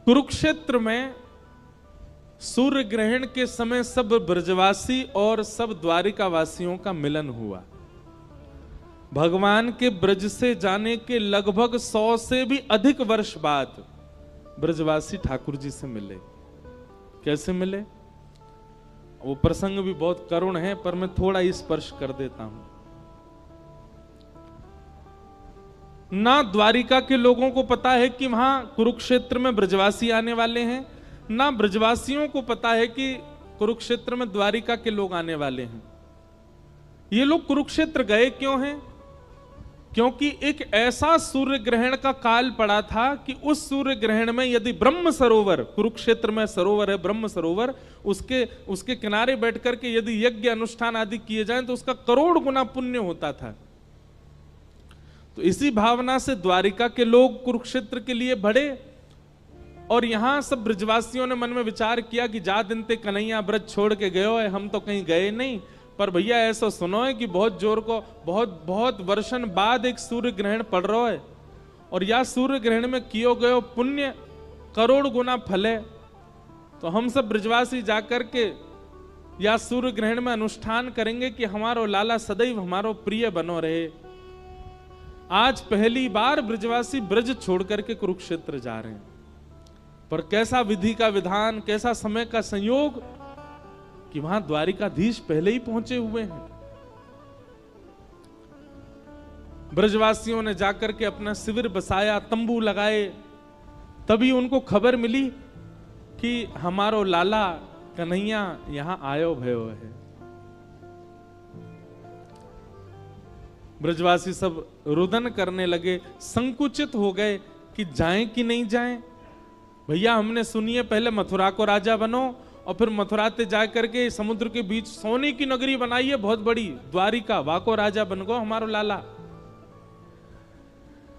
कुरुक्षेत्र में सूर्य ग्रहण के समय सब ब्रजवासी और सब द्वारिकावासियों का मिलन हुआ। भगवान के ब्रज से जाने के लगभग 100 से भी अधिक वर्ष बाद ब्रजवासी ठाकुर जी से मिले। कैसे मिले? वो प्रसंग भी बहुत करुण है, पर मैं थोड़ा स्पर्श कर देता हूं। ना द्वारिका के लोगों को पता है कि वहां कुरुक्षेत्र में ब्रजवासी आने वाले हैं, ना ब्रजवासियों को पता है कि कुरुक्षेत्र में द्वारिका के लोग आने वाले हैं। ये लोग कुरुक्षेत्र गए क्यों हैं? क्योंकि एक ऐसा सूर्य ग्रहण का काल पड़ा था कि उस सूर्य ग्रहण में यदि ब्रह्म सरोवर, कुरुक्षेत्र में सरोवर है ब्रह्म सरोवर, उसके किनारे बैठ करके यदि यज्ञ अनुष्ठान आदि किए जाएं तो उसका करोड़ गुना पुण्य होता था। तो इसी भावना से द्वारिका के लोग कुरुक्षेत्र के लिए बढ़े और यहां सब ब्रजवासियों ने मन में विचार किया कि जा दिन ते कन्हैया ब्रज छोड़ के गयो है, हम तो कहीं गए नहीं, पर भैया ऐसा सुनो है कि बहुत जोर को बहुत वर्षन बाद एक सूर्य ग्रहण पड़ रहा है और या सूर्य ग्रहण में कियो गयो पुण्य करोड़ गुना फल है। तो हम सब ब्रजवासी जाकर के या सूर्य ग्रहण में अनुष्ठान करेंगे कि हमारो लाला सदैव हमारो प्रिय बनो रहे। आज पहली बार ब्रजवासी ब्रज छोड़ करके कुरुक्षेत्र जा रहे हैं, पर कैसा विधि का विधान, कैसा समय का संयोग कि वहां द्वारिकाधीश पहले ही पहुंचे हुए हैं। ब्रजवासियों ने जाकर के अपना शिविर बसाया, तंबू लगाए, तभी उनको खबर मिली कि हमारो लाला कन्हैया यहां आयो भयो है। ब्रजवासी सब रुदन करने लगे, संकुचित हो गए कि जाएं कि नहीं जाएं। भैया हमने सुनिए पहले मथुरा को राजा बनो और फिर मथुरा से जा करके समुद्र के बीच सोने की नगरी बनाई है बहुत बड़ी द्वारिका, वाको राजा बन गो हमारो लाला।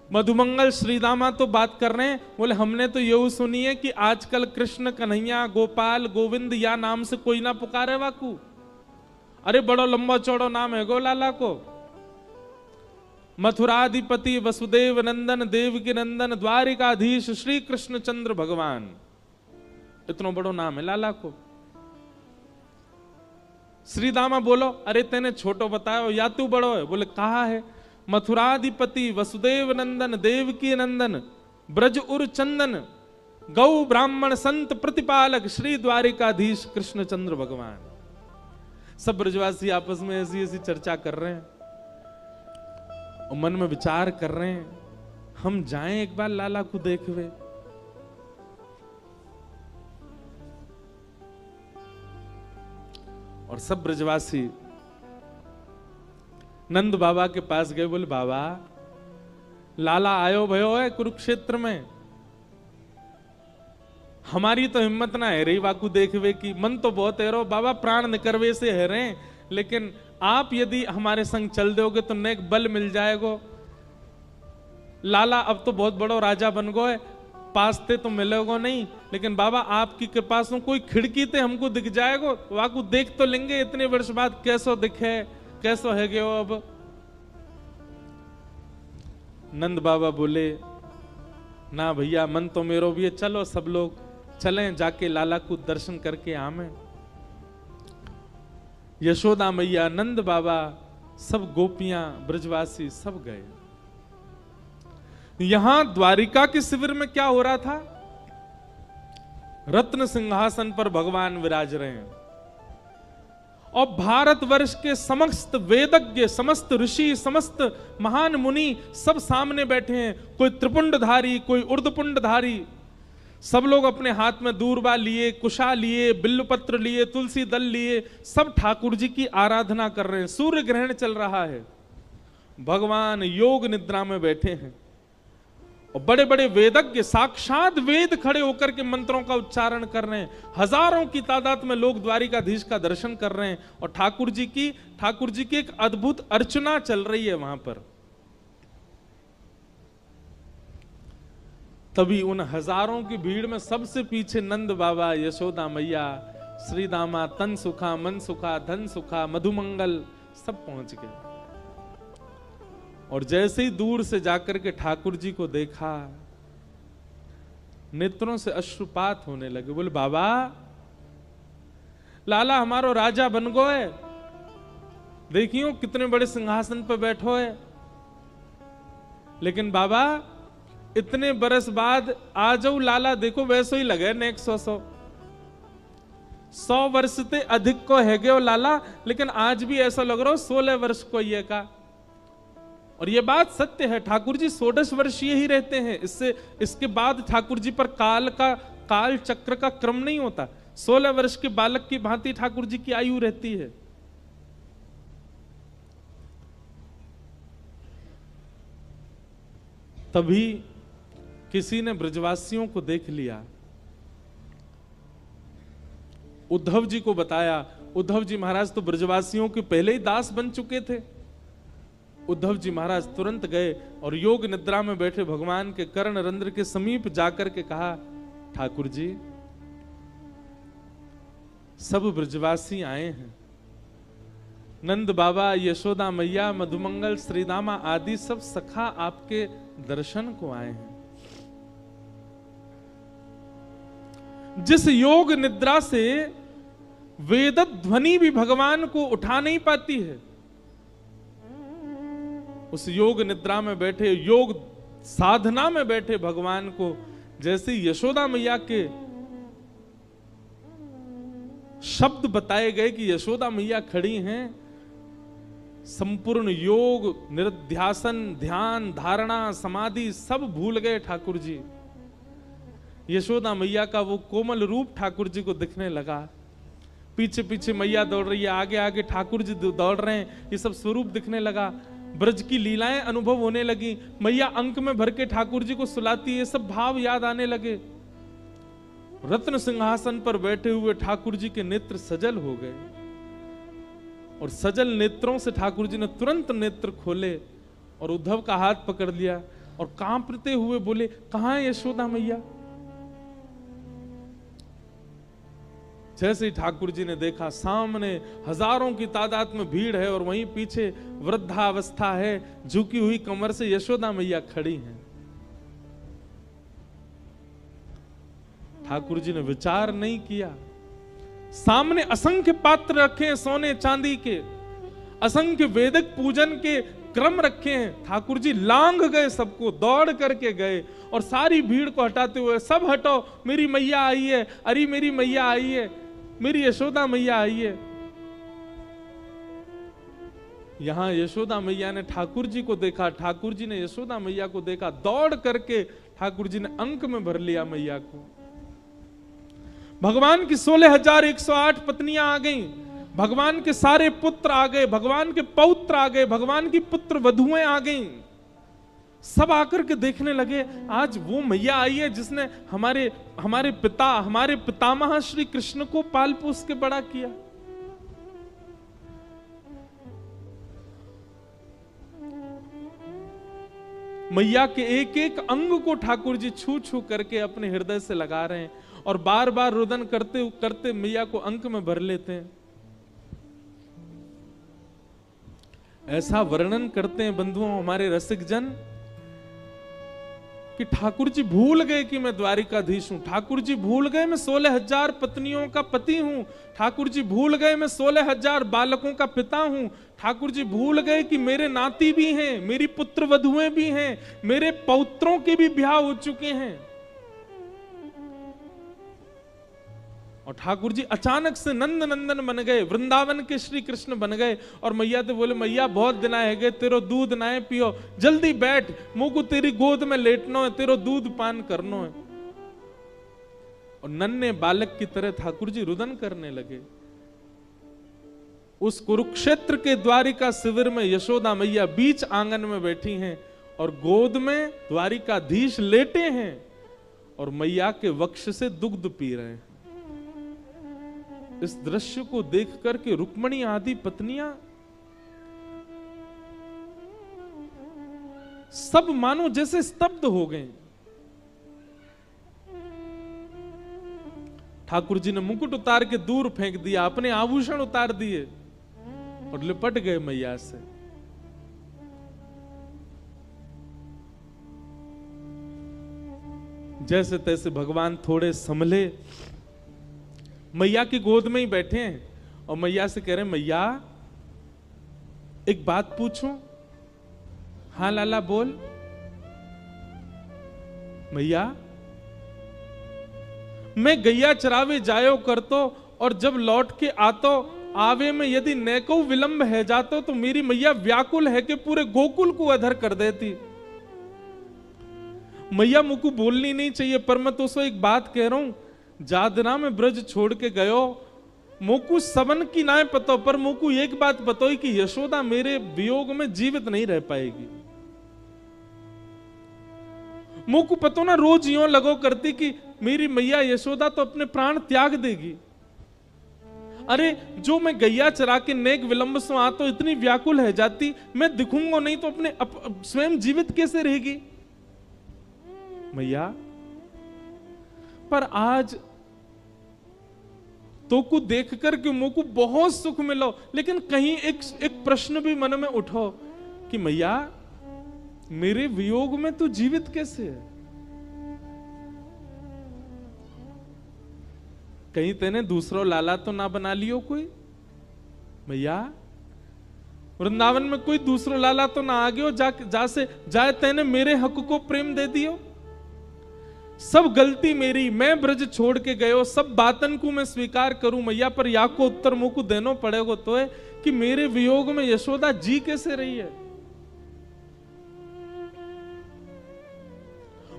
मधुमंगल श्रीदामा तो बात कर रहे हैं, बोले हमने तो यही सुनी है कि आजकल कृष्ण कन्हैया गोपाल गोविंद या नाम से कोई ना पुकारे वाकू। अरे बड़ो लंबा चौड़ो नाम है गो लाला को। मथुराधिपति वसुदेव नंदन देवकी नंदन द्वारिकाधीश श्री कृष्ण चंद्र भगवान, इतना बड़ो नाम है लाला को। श्रीदामा बोलो अरे तेने छोटो बताओ या तू बड़ो है? बोले कहा है? मथुराधिपति वसुदेव नंदन देवकी नंदन ब्रज उर चंदन गौ ब्राह्मण संत प्रतिपालक श्री द्वारिकाधीश कृष्ण चंद्र भगवान। सब ब्रजवासी आपस में ऐसी ऐसी चर्चा कर रहे हैं और मन में विचार कर रहे हैं हम जाएं एक बार लाला को देखवे। और सब ब्रजवासी नंद बाबा के पास गए, बोले बाबा लाला आयो भयो है कुरुक्षेत्र में, हमारी तो हिम्मत ना है रही वाकू देखवे की, मन तो बहुत है रो बाबा प्राण निकरवे से है रहे, लेकिन आप यदि हमारे संग चल दोगे तो नेक बल मिल जाएगो। लाला अब तो बहुत बड़ो राजा बन गए, पासते तो मिलेगो नहीं, लेकिन बाबा आपकी कृपा से कोई खिड़की ते हमको दिख जाएगो, वाकू देख तो लेंगे इतने वर्ष बाद कैसो दिखे कैसो है गयो। अब नंद बाबा बोले ना भैया मन तो मेरो भी है, चलो सब लोग चलें जाके लाला को दर्शन करके आवे। यशोदा मैया नंद बाबा सब गोपियां ब्रजवासी सब गए। यहां द्वारिका के शिविर में क्या हो रहा था? रत्न सिंहासन पर भगवान विराज रहे हैं और भारतवर्ष के समस्त वेदज्ञ, समस्त ऋषि, समस्त महान मुनि सब सामने बैठे हैं। कोई त्रिपुंडधारी, कोई ऊर्ध्वपुंडधारी, सब लोग अपने हाथ में दूर्वा लिए, कुशा लिए, बिल्वपत्र लिए, तुलसी दल लिए, सब ठाकुर जी की आराधना कर रहे हैं। सूर्य ग्रहण चल रहा है, भगवान योग निद्रा में बैठे हैं और बड़े बड़े वेदज्ञ साक्षात वेद खड़े होकर के मंत्रों का उच्चारण कर रहे हैं। हजारों की तादाद में लोग द्वारिकाधीश का दर्शन कर रहे हैं और ठाकुर जी की एक अद्भुत अर्चना चल रही है वहां पर। तभी उन हजारों की भीड़ में सबसे पीछे नंद बाबा, यशोदा मैया, श्रीदामा, तन सुखा, मन सुखा, धन सुखा, मधुमंगल सब पहुंच गए। और जैसे ही दूर से जाकर के ठाकुर जी को देखा, नेत्रों से अश्रुपात होने लगे। बोले बाबा, लाला हमारो राजा बन गो है, देखियो कितने बड़े सिंहासन पर बैठो है। लेकिन बाबा इतने बरस बाद आ जाओ लाला, देखो वैसे ही लगे नेक 100 वर्ष से अधिक को है गयो लाला, लेकिन आज भी ऐसा लग रहा हो 16 वर्ष को ये का। और ये बात सत्य है, ठाकुर जी 16 वर्षीय ही रहते हैं। इसके बाद ठाकुर जी पर काल चक्र का क्रम नहीं होता। 16 वर्ष के बालक की भांति ठाकुर जी की आयु रहती है। तभी किसी ने ब्रजवासियों को देख लिया, उद्धव जी को बताया। उद्धव जी महाराज तो ब्रजवासियों के पहले ही दास बन चुके थे। उद्धव जी महाराज तुरंत गए और योग निद्रा में बैठे भगवान के कर्ण रंध्र के समीप जाकर के कहा, ठाकुर जी सब ब्रजवासी आए हैं, नंद बाबा, यशोदा मैया, मधुमंगल, श्रीदामा आदि सब सखा आपके दर्शन को आए हैं। जिस योग निद्रा से वेद ध्वनि भी भगवान को उठा नहीं पाती है, उस योग निद्रा में बैठे, योग साधना में बैठे भगवान को जैसे यशोदा मैया के शब्द बताए गए कि यशोदा मैया खड़ी हैं, संपूर्ण योग, निरध्यासन, ध्यान, धारणा, समाधि सब भूल गए ठाकुर जी। यशोदा मैया का वो कोमल रूप ठाकुर जी को दिखने लगा। पीछे पीछे मैया दौड़ रही है, आगे आगे ठाकुर जी दौड़ रहे हैं, ये सब स्वरूप दिखने लगा। ब्रज की लीलाएं अनुभव होने लगी। मैया अंक में भर के ठाकुर जी को सुलाती है, सब भाव याद आने लगे। रत्न सिंहासन पर बैठे हुए ठाकुर जी के नेत्र सजल हो गए और सजल नेत्रों से ठाकुर जी ने तुरंत नेत्र खोले और उद्धव का हाथ पकड़ लिया और कांपते हुए बोले, कहां है यशोदा मैया? जैसे ही ठाकुर जी ने देखा, सामने हजारों की तादाद में भीड़ है और वहीं पीछे वृद्धावस्था है, झुकी हुई कमर से यशोदा मैया खड़ी हैं। ठाकुर जी ने विचार नहीं किया। सामने असंख्य पात्र रखे हैं सोने चांदी के, असंख्य वेदिक पूजन के क्रम रखे हैं। ठाकुर जी लांग गए, सबको दौड़ करके गए और सारी भीड़ को हटाते हुए, सब हटो, मेरी मैया आई है, अरे मेरी मैया आई है, मेरी यशोदा मैया आई है। यहां यशोदा मैया ने ठाकुर जी को देखा, ठाकुर जी ने यशोदा मैया को देखा, दौड़ करके ठाकुर जी ने अंक में भर लिया मैया को। भगवान की 16,108 पत्नियां आ गईं, भगवान के सारे पुत्र आ गए, भगवान के पौत्र आ गए, भगवान की पुत्र वधुएं आ गईं। सब आकर के देखने लगे, आज वो मैया आई है जिसने हमारे पिता, हमारे पितामह श्री कृष्ण को पाल पोस के बड़ा किया। मैया के एक एक अंग को ठाकुर जी छू छू करके अपने हृदय से लगा रहे हैं और बार बार रुदन करते करते मैया को अंक में भर लेते हैं। ऐसा वर्णन करते हैं बंधुओं हमारे रसिक जन कि ठाकुर जी भूल गए कि मैं द्वारिकाधीश हूं, ठाकुर जी भूल गए मैं 16,000 पत्नियों का पति हूं, ठाकुर जी भूल गए मैं 16,000 बालकों का पिता हूं, ठाकुर जी भूल गए कि मेरे नाती भी हैं, मेरी पुत्र वधुएं भी हैं, मेरे पौत्रों के भी ब्याह हो चुके हैं। और ठाकुर जी अचानक से नंद नंदन बन गए, वृंदावन के श्री कृष्ण बन गए। और मैया तो बोले, मैया बहुत दिन आए गए, तेरो दूध नाए पियो, जल्दी बैठ, मुंह को तेरी गोद में लेटनो है, तेरो दूध पान करनो है। और नन्हे बालक की तरह ठाकुर जी रुदन करने लगे। उस कुरुक्षेत्र के द्वारिका शिविर में यशोदा मैया बीच आंगन में बैठी हैं और गोद में द्वारिकाधीश लेटे हैं और मैया के वक्ष से दुग्ध पी रहे हैं। इस दृश्य को देख करके रुक्मणी आदि पत्नियां सब मानो जैसे स्तब्ध हो गए। ठाकुर जी ने मुकुट उतार के दूर फेंक दिया, अपने आभूषण उतार दिए और लिपट गए मैया से। जैसे तैसे भगवान थोड़े संभले, मैया की गोद में ही बैठे हैं और मैया से कह रहे हैं, मैया एक बात पूछूं? हाँ लाला बोल। मैया मैं गैया चरावे जायो करतो और जब लौट के आतो आवे में यदि नेको विलंब है जातो तो मेरी मैया व्याकुल है कि पूरे गोकुल को अधर कर देती। मैया मुझको बोलनी नहीं चाहिए पर मैं तो एक बात कह रहा हूं, जादना में ब्रज छोड़ के गयो, मोकू सबन की ना पतो पर मोकू एक बात बताओ कि यशोदा मेरे वियोग में जीवित नहीं रह पाएगी। मोकू पतो ना रोज यूं लगो करती कि मेरी मैया यशोदा तो अपने प्राण त्याग देगी। अरे जो मैं गैया चरा के नेक विलंब से आ तो इतनी व्याकुल है जाती, मैं दिखूंगा नहीं तो अपने स्वयं जीवित कैसे रहेगी मैया। पर आज तो को देख कर के मुझको बहुत सुख मिलो, लेकिन कहीं एक प्रश्न भी मन में उठो कि मैया मेरे वियोग में तू जीवित कैसे है? कहीं तेने दूसरो लाला तो ना बना लियो कोई मैया? वृंदावन में कोई दूसरो लाला तो ना आ गयो जाए तेने मेरे हक को प्रेम दे दियो? सब गलती मेरी, मैं ब्रज छोड़ के गयो, सब बातन को मैं स्वीकार करूं मैया, पर या को उत्तर मुंह को देनो पड़ेगा तो है कि मेरे वियोग में यशोदा जी कैसे रही है?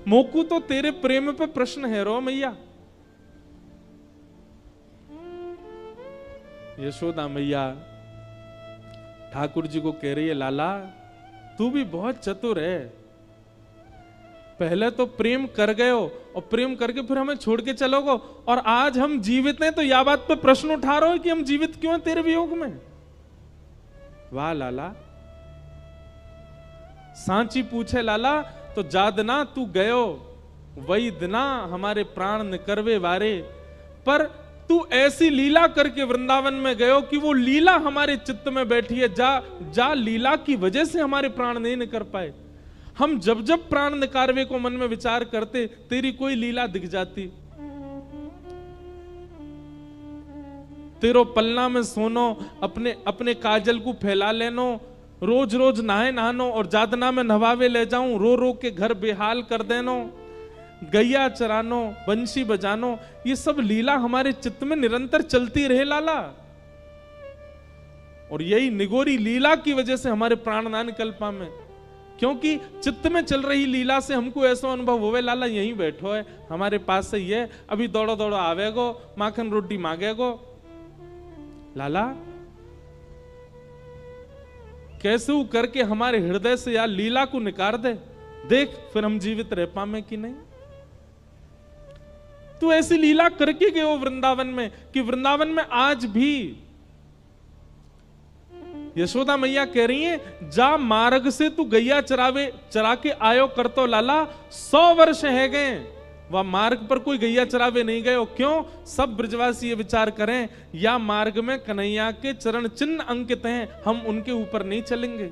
मोकू तो तेरे प्रेम पे प्रश्न है रो मैया। यशोदा मैया ठाकुर जी को कह रही है, लाला तू भी बहुत चतुर है, पहले तो प्रेम कर गए हो और प्रेम करके फिर हमें छोड़ के चलोगे और आज हम जीवित हैं तो यह बात पे प्रश्न उठा रहे हो कि हम जीवित क्यों हैं तेरे वियोग में? वाह लाला। सांची पूछे लाला तो जादना तू गयो वही दिना हमारे प्राण निकरवे वारे, पर तू ऐसी लीला करके वृंदावन में गयो कि वो लीला हमारे चित्त में बैठी है, जा लीला की वजह से हमारे प्राण नहीं निकर पाए। हम जब जब प्राण निकारवे को मन में विचार करते तेरी कोई लीला दिख जाती। तेरो पलना में सोनो, अपने काजल को फैला लेनो, रोज रोज नहाए नहानो और जादना में नवावे ले जाऊं, रो रो के घर बेहाल कर देनो, गैया चरानो, बंशी बजानो, ये सब लीला हमारे चित्त में निरंतर चलती रहे लाला। और यही निगोरी लीला की वजह से हमारे प्राण ना निकल पाए, क्योंकि चित्त में चल रही लीला से हमको ऐसा अनुभव होवे लाला यहीं बैठो है हमारे पास से, ये अभी दौड़ो दौड़ो आवेगो, माखन रोटी मांगेगो। लाला कैसे करके हमारे हृदय से यार लीला को निकाल दे, देख फिर हम जीवित रह पाए कि नहीं। तू ऐसी लीला करके गए हो वृंदावन में कि वृंदावन में आज भी यशोदा मैया कह रही है, जा मार्ग से तू गैया चरा के आयो कर तो लाला 100 वर्ष है गए, वह मार्ग पर कोई गैया चरावे नहीं गए हो। क्यों? सब ब्रजवासी ये विचार करें, या मार्ग में कन्हैया के चरण चिन्ह अंकित हैं, हम उनके ऊपर नहीं चलेंगे।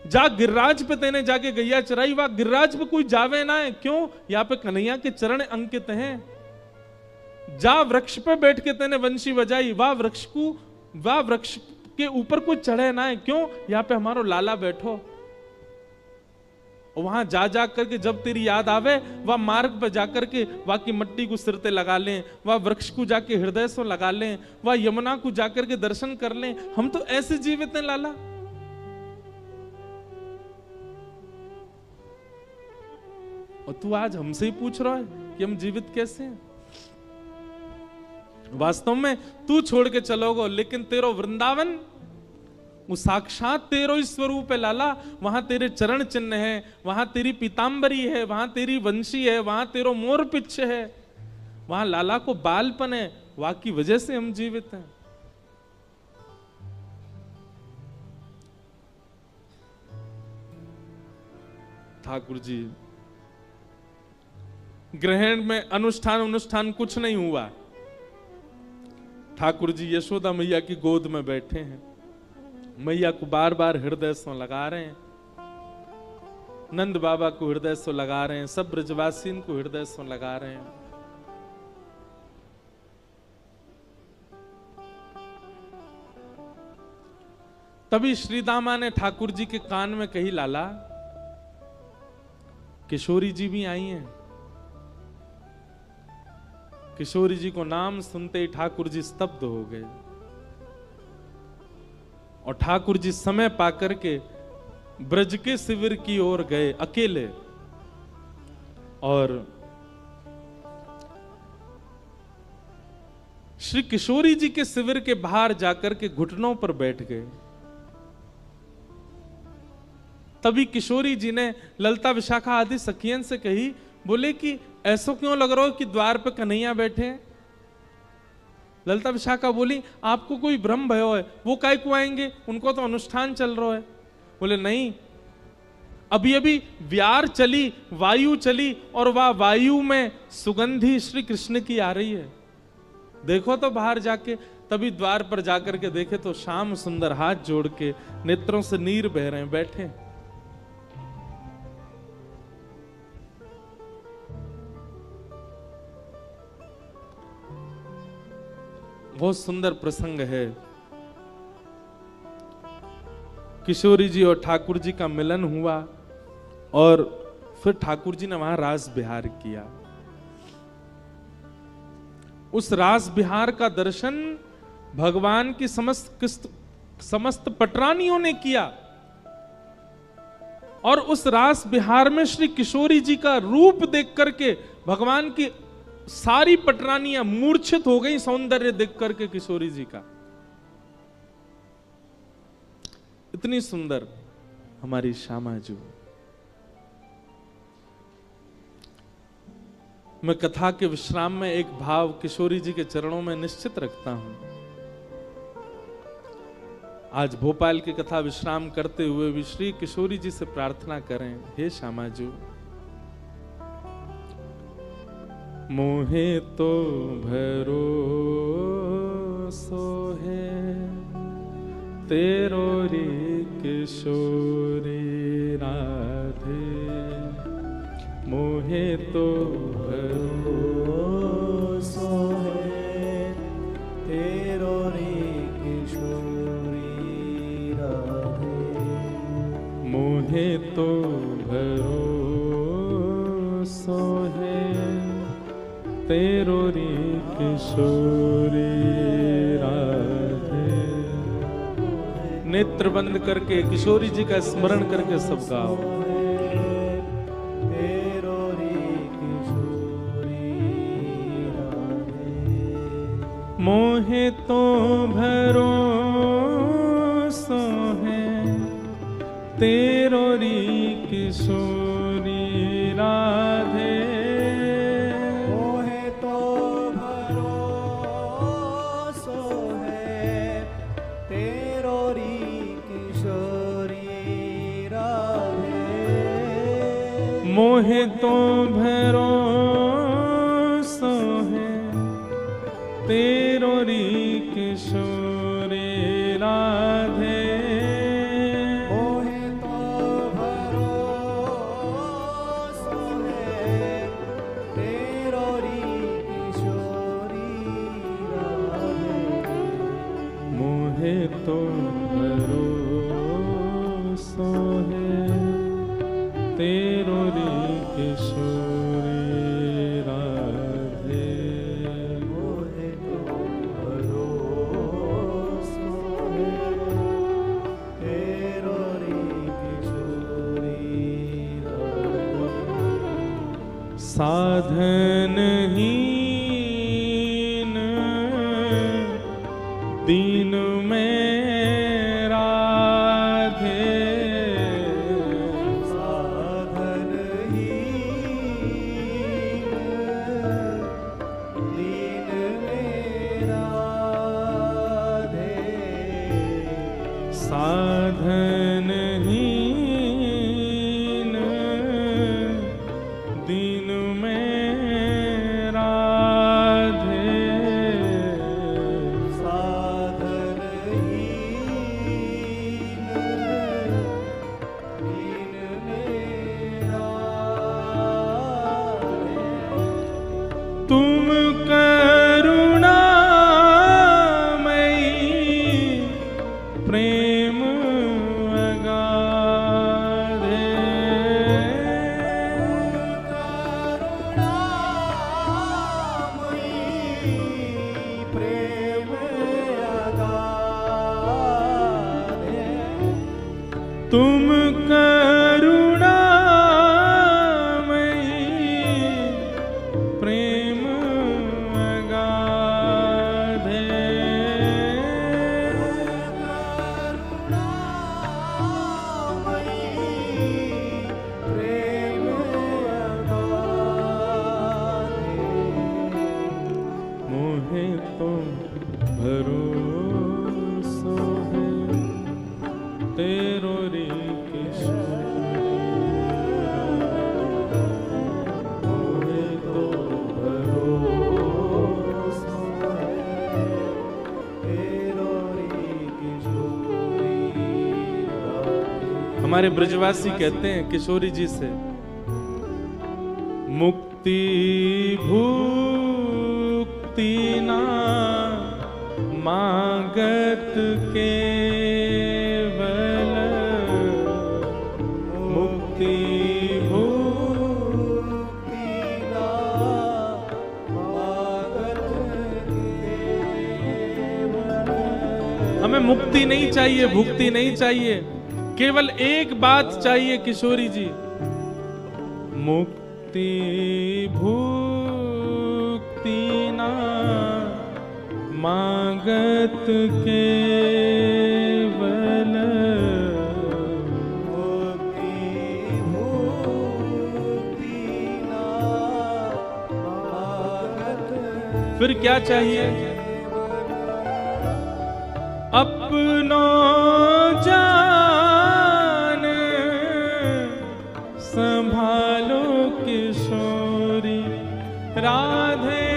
जा गिरिराज पे तेने जाके गैया चराई, वह गिरिराज पे कोई जावे ना है। क्यों? यहाँ पे कन्हैया के चरण अंकित हैं। जा वृक्ष पे बैठ के तेने वंशी बजाई, वह वृक्ष के ऊपर कोई चढ़े ना है। क्यों? यहाँ पे हमारो लाला बैठो। वहां जा करके जब तेरी याद आवे, वह मार्ग पर जाकर के वहां की मट्टी को सिर पे लगा लें, वह वृक्ष को जाके हृदय से लगा लें, वह यमुना को जाकर के दर्शन कर लें। हम तो ऐसे जीवित हैं लाला। और तू आज हमसे ही पूछ रहा है कि हम जीवित कैसे हैं। वास्तव में तू छोड़ के चलोगे, लेकिन तेरो वृंदावन वो साक्षात तेरो ही स्वरूप है लाला। वहां तेरे चरण चिन्ह है, वहां तेरी पीतांबरी है, वहां तेरी वंशी है, वहां तेरो मोर पिच्छ है, वहां लाला को बालपन है, वहां की वजह से हम जीवित हैं। ठाकुर जी ग्रहण में अनुष्ठान कुछ नहीं हुआ। ठाकुर जी यशोदा मैया की गोद में बैठे हैं, मैया को बार बार हृदय से लगा रहे हैं। नंद बाबा को हृदय से लगा रहे हैं, सब ब्रजवासी को हृदय से लगा रहे हैं। तभी श्री दामा ने ठाकुर जी के कान में कही, लाला किशोरी जी भी आई हैं। किशोरी जी को नाम सुनते ही ठाकुर जी स्तब्ध हो गए और ठाकुर जी समय पाकर के ब्रज के शिविर की ओर गए अकेले, और श्री किशोरी जी के शिविर के बाहर जाकर के घुटनों पर बैठ गए। तभी किशोरी जी ने ललता विशाखा आदि सखियन से कही, बोले कि ऐसा क्यों लग रहा हो कि द्वार पे कन्हैया बैठे हैं। ललता विशाखा बोली, आपको कोई भ्रम भयो है, वो काय को आएंगे, उनको तो अनुष्ठान चल रहा है। बोले नहीं, अभी अभी व्यार चली, वायु चली, और वह वायु में सुगंधी श्री कृष्ण की आ रही है, देखो तो बाहर जाके। तभी द्वार पर जाकर के देखे तो श्याम सुंदर हाथ जोड़ के नेत्रों से नीर बह रहे हैं, बैठे। बहुत सुंदर प्रसंग है। किशोरी जी और ठाकुर जी का मिलन हुआ और फिर ठाकुर जी ने वहां रास बिहार किया। उस रास बिहार का दर्शन भगवान की समस्त पटरानियों ने किया, और उस रास बिहार में श्री किशोरी जी का रूप देख करके भगवान की सारी पटरानियां मूर्छित हो गई सौंदर्य देख करके किशोरी जी का। इतनी सुंदर हमारी श्यामा जी। मैं कथा के विश्राम में एक भाव किशोरी जी के चरणों में निश्चित रखता हूं। आज भोपाल की कथा विश्राम करते हुए भी श्री किशोरी जी से प्रार्थना करें, हे श्यामा जी, मोहे तो भरोसो है तेरो रे किशोरी राधे, मोहे तो भरोसो है तेरो रे किशोरी राधे, मोहे तो भरोसो है तेरो रे किशोरी राधे। नेत्र बंद करके किशोरी जी का स्मरण करके सब गाओ। तेरो रे किशोरी राधे, मोहे तो भरोसो है तेरो रे किशोरी राधे, मोहे तो भरोसो है तेरो रे किशोरी राधे, मोहे तो भरोसो है तेरो रे किशोरी राधे, मोहे तो भरोसो है तेरो रे किशोरी राधे, मोहे तो भरोसो है तेरो रे किशोरी राधे, साधनहीन दीन में साधनहीन दीन में राधे, साधन तुम करुणामयी प्रेम अगाधे। मोहे तो भरोसा है तेरो रे किशोरी, मोहे तो भरोसा है तेरो रे किशोरी। हमारे ब्रजवासी कहते हैं किशोरी जी से, मुक्ति भुक्ति ना मांगत केवल, मुक्ति भुक्ति ना मांगत केवल। हमें मुक्ति नहीं चाहिए, भुक्ति नहीं चाहिए, केवल एक बात चाहिए किशोरी जी, मुक्ति भुक्ति ना मांगत केवल, मुक्ति भुक्ति ना मांगत। फिर क्या चाहिए? अपनो जान संभालो किशोरी राधे,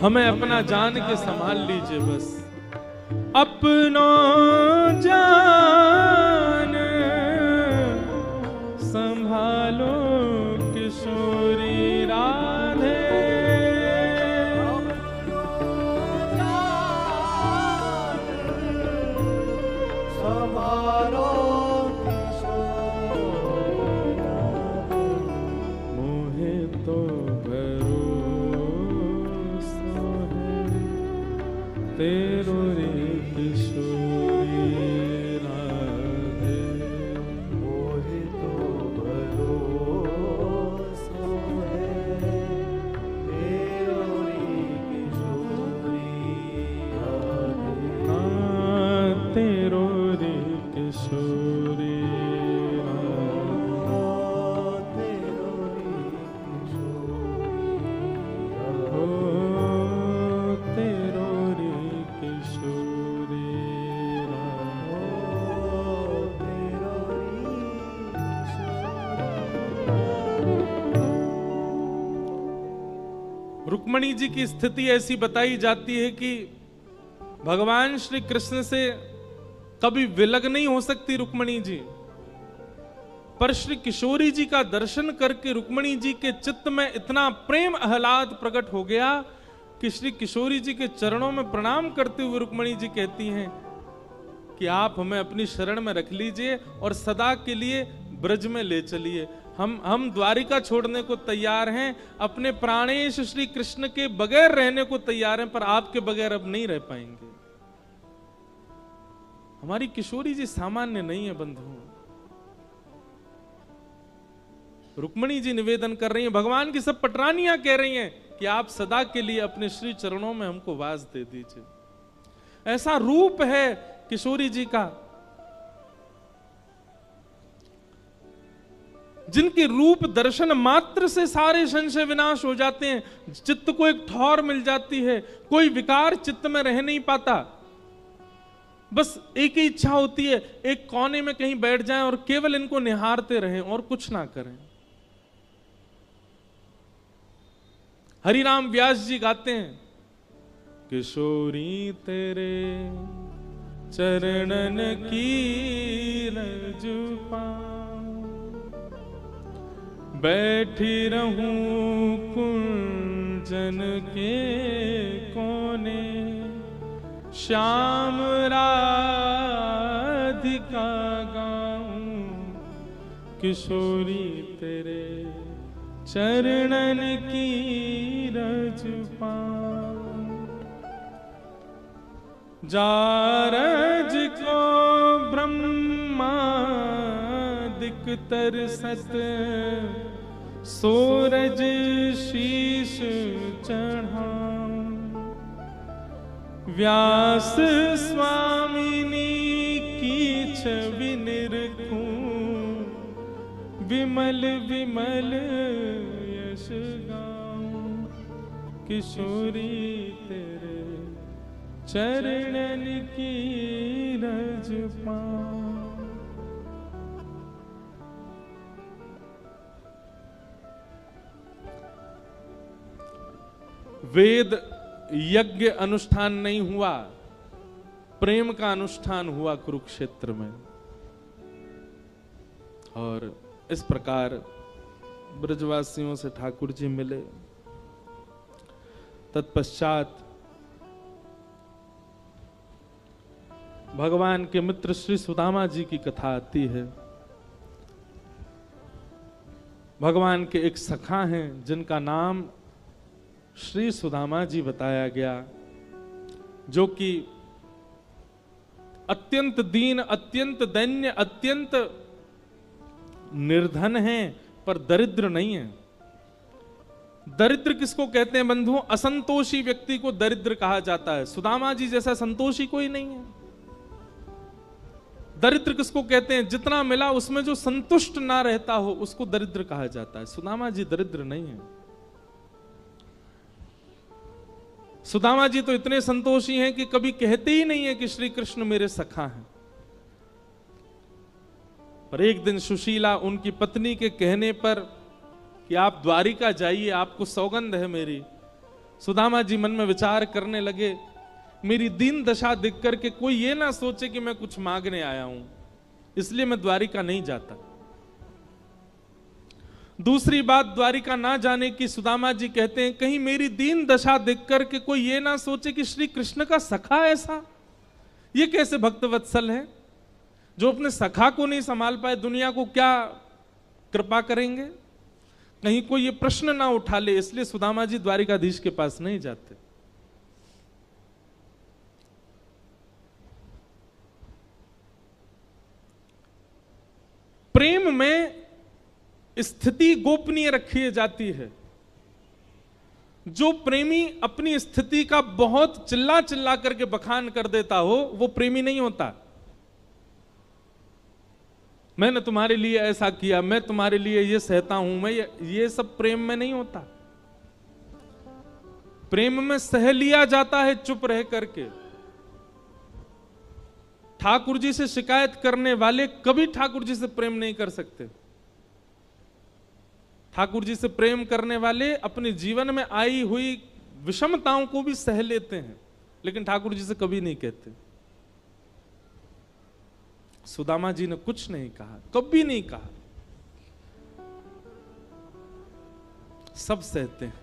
हमें अपना जान के संभाल लीजिए बस। अपनो जान संभालो किशोरी राधे, संभालो किशोरी राधे। मोहे तो तेरो रे किशोरी राधे, मोहे तो भरोसा है तेरो रे किशोरी राधे। हाँ तेरो रे किशोरी रुक्मणी जी की स्थिति ऐसी बताई जाती है कि भगवान श्री कृष्ण से कभी विलग नहीं हो सकती रुक्मणी जी, पर श्री किशोरी जी का दर्शन करके रुक्मणी जी के चित्त में इतना प्रेम आह्लाद प्रकट हो गया कि श्री किशोरी जी के चरणों में प्रणाम करते हुए रुक्मणी जी कहती हैं कि आप हमें अपनी शरण में रख लीजिए और सदा के लिए ब्रज में ले चलिए। हम द्वारिका छोड़ने को तैयार हैं, अपने प्राणेश श्री कृष्ण के बगैर रहने को तैयार हैं, पर आपके बगैर अब नहीं रह पाएंगे। हमारी किशोरी जी सामान्य नहीं है बंधुओं। रुक्मणी जी निवेदन कर रही हैं, भगवान की सब पटरानियां कह रही हैं कि आप सदा के लिए अपने श्री चरणों में हमको वास दे दीजिए। ऐसा रूप है किशोरी जी का, जिनके रूप दर्शन मात्र से सारे संशय विनाश हो जाते हैं, चित्त को एक ठौर मिल जाती है, कोई विकार चित्त में रह नहीं पाता। बस एक ही इच्छा होती है, एक कोने में कहीं बैठ जाएं और केवल इनको निहारते रहें और कुछ ना करें। हरिराम व्यास जी गाते हैं, किशोरी तेरे चरणन की रज पाऊं, बैठी रहूं कुंजन के कोने, श्याम राधिका गाऊं, किशोरी तेरे चरणन की रज पाऊं। जारज को ब्रह्मादिक तरसत, सूरज शीश चढ़ाऊं। व्यास स्वामिनी की छवि निरखूं, विमल विमल यश गाऊं। किशोरी तेरे चरणन की रज पाऊं। वेद यज्ञ अनुष्ठान नहीं हुआ, प्रेम का अनुष्ठान हुआ कुरुक्षेत्र में। और इस प्रकार ब्रजवासियों से ठाकुर जी मिले। तत्पश्चात भगवान के मित्र श्री सुदामा जी की कथा आती है। भगवान के एक सखा हैं जिनका नाम श्री सुदामा जी बताया गया, जो कि अत्यंत दीन, अत्यंत दैन्य, अत्यंत निर्धन हैं, पर दरिद्र नहीं है। दरिद्र किसको कहते हैं बंधुओं? असंतोषी व्यक्ति को दरिद्र कहा जाता है। सुदामा जी जैसा संतोषी कोई नहीं है। दरिद्र किसको कहते हैं? जितना मिला उसमें जो संतुष्ट ना रहता हो उसको दरिद्र कहा जाता है। सुदामा जी दरिद्र नहीं है। सुदामा जी तो इतने संतोषी हैं कि कभी कहते ही नहीं है कि श्री कृष्ण मेरे सखा हैं। पर एक दिन सुशीला उनकी पत्नी के कहने पर कि आप द्वारिका जाइए, आपको सौगंध है मेरी। सुदामा जी मन में विचार करने लगे, मेरी दीन दशा देख करके कोई ये ना सोचे कि मैं कुछ मांगने आया हूं, इसलिए मैं द्वारिका नहीं जाता। दूसरी बात, द्वारिका ना जाने की सुदामा जी कहते हैं कहीं मेरी दीन दशा देख करके कोई ये ना सोचे कि श्री कृष्ण का सखा ऐसा, ये कैसे भक्तवत्सल है जो अपने सखा को नहीं संभाल पाए, दुनिया को क्या कृपा करेंगे। कहीं कोई ये प्रश्न ना उठा ले, इसलिए सुदामा जी द्वारिकाधीश के पास नहीं जाते। प्रेम में स्थिति गोपनीय रखी जाती है। जो प्रेमी अपनी स्थिति का बहुत चिल्ला चिल्ला करके बखान कर देता हो वो प्रेमी नहीं होता। मैंने तुम्हारे लिए ऐसा किया, मैं तुम्हारे लिए ये सहता हूं, मैं ये सब प्रेम में नहीं होता। प्रेम में सह लिया जाता है चुप रह करके। ठाकुर जी से शिकायत करने वाले कभी ठाकुर जी से प्रेम नहीं कर सकते। ठाकुर जी से प्रेम करने वाले अपने जीवन में आई हुई विषमताओं को भी सह लेते हैं, लेकिन ठाकुर जी से कभी नहीं कहते। सुदामा जी ने कुछ नहीं कहा, कभी नहीं कहा, सब सहते हैं।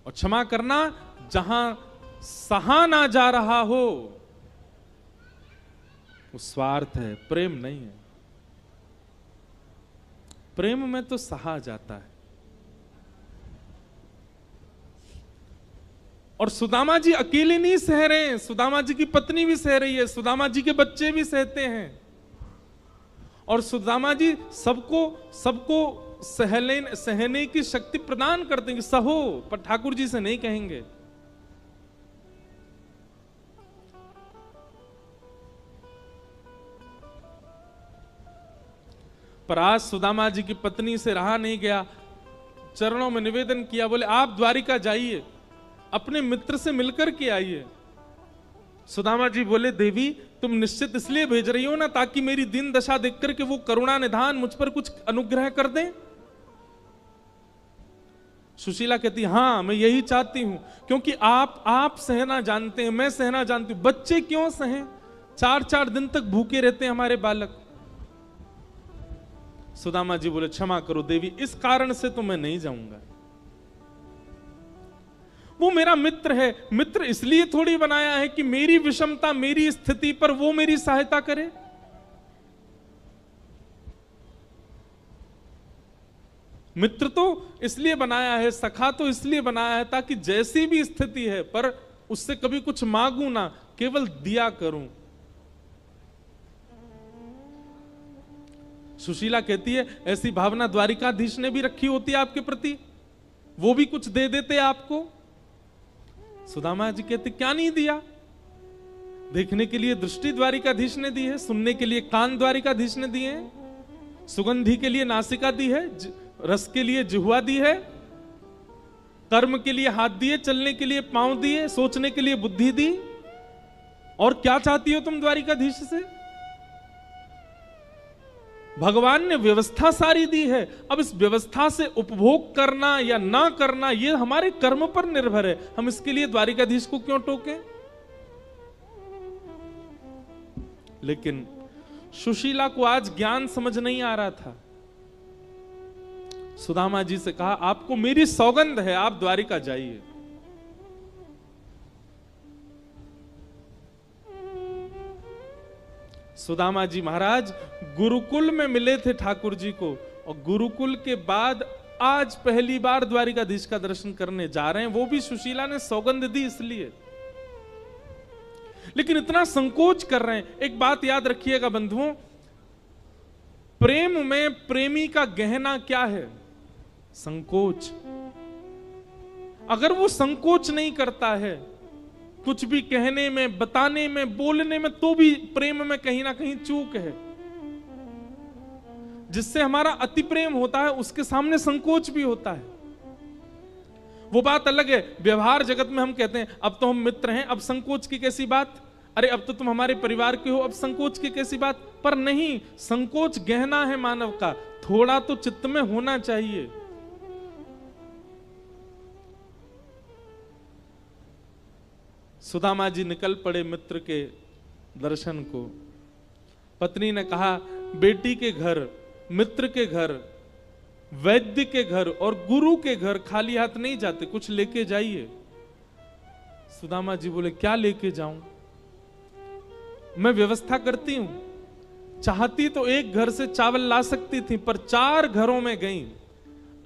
और क्षमा करना, जहां सहा ना जा रहा हो वो स्वार्थ है, प्रेम नहीं है। प्रेम में तो सहा जाता है। और सुदामा जी अकेले नहीं सह रहे हैं, सुदामा जी की पत्नी भी सह रही है, सुदामा जी के बच्चे भी सहते हैं। और सुदामा जी सबको सहने की शक्ति प्रदान करते हैं कि सहो, पर ठाकुर जी से नहीं कहेंगे। पर आज सुदामा जी की पत्नी से रहा नहीं गया, चरणों में निवेदन किया, बोले आप द्वारिका जाइए, अपने मित्र से मिलकर के आइए। सुदामा जी बोले देवी तुम निश्चित इसलिए भेज रही हो ना ताकि मेरी दीन दशा देख करके वो करुणा निधान मुझ पर कुछ अनुग्रह कर दें। सुशीला कहती हाँ मैं यही चाहती हूं, क्योंकि आप सहना जानते हैं, मैं सहना जानती हूं। बच्चे क्यों सहें? 4-4 दिन तक भूखे रहते हैं हमारे बालक। सुदामा जी बोले क्षमा करो देवी, इस कारण से तो मैं नहीं जाऊंगा। वो मेरा मित्र है, मित्र इसलिए थोड़ी बनाया है कि मेरी विषमता, मेरी स्थिति पर वो मेरी सहायता करे। मित्र तो इसलिए बनाया है, सखा तो इसलिए बनाया है ताकि जैसी भी स्थिति है पर उससे कभी कुछ मांगू ना, केवल दिया करूं। सुशीला कहती है ऐसी भावना द्वारिकाधीश ने भी रखी होती है आपके प्रति, वो भी कुछ दे देते आपको। सुदामा जी कहते क्या नहीं दिया? देखने के लिए दृष्टि द्वारिकाधीश ने दी है, सुनने के लिए कान द्वारिकाधीश ने दिए हैं, सुगंधि के लिए नासिका दी है, रस के लिए जिह्वा दी है, कर्म के लिए हाथ दिए, चलने के लिए पांव दिए, सोचने के लिए बुद्धि दी। और क्या चाहती हो तुम द्वारिकाधीश से? भगवान ने व्यवस्था सारी दी है, अब इस व्यवस्था से उपभोग करना या ना करना यह हमारे कर्म पर निर्भर है। हम इसके लिए द्वारिकाधीश को क्यों टोकें? लेकिन सुशीला को आज ज्ञान समझ नहीं आ रहा था। सुदामा जी से कहा आपको मेरी सौगंध है, आप द्वारिका जाइए। सुदामा जी महाराज गुरुकुल में मिले थे ठाकुर जी को, और गुरुकुल के बाद आज पहली बार द्वारिकाधीश का दर्शन करने जा रहे हैं, वो भी सुशीला ने सौगंध दी इसलिए। लेकिन इतना संकोच कर रहे हैं। एक बात याद रखिएगा बंधुओं, प्रेम में प्रेमी का गहना क्या है? संकोच। अगर वो संकोच नहीं करता है कुछ भी कहने में, बताने में, बोलने में, तो भी प्रेम में कहीं ना कहीं चूक है। जिससे हमारा अति प्रेम होता है उसके सामने संकोच भी होता है। वो बात अलग है, व्यवहार जगत में हम कहते हैं अब तो हम मित्र हैं, अब संकोच की कैसी बात, अरे अब तो तुम हमारे परिवार के हो, अब संकोच की कैसी बात। पर नहीं, संकोच गहना है मानव का, थोड़ा तो चित्त में होना चाहिए। सुदामा जी निकल पड़े मित्र के दर्शन को। पत्नी ने कहा बेटी के घर, मित्र के घर, वैद्य के घर और गुरु के घर खाली हाथ नहीं जाते, कुछ लेके जाइए। सुदामा जी बोले क्या लेके जाऊं? मैं व्यवस्था करती हूं। चाहती तो एक घर से चावल ला सकती थी, पर 4 घरों में गई,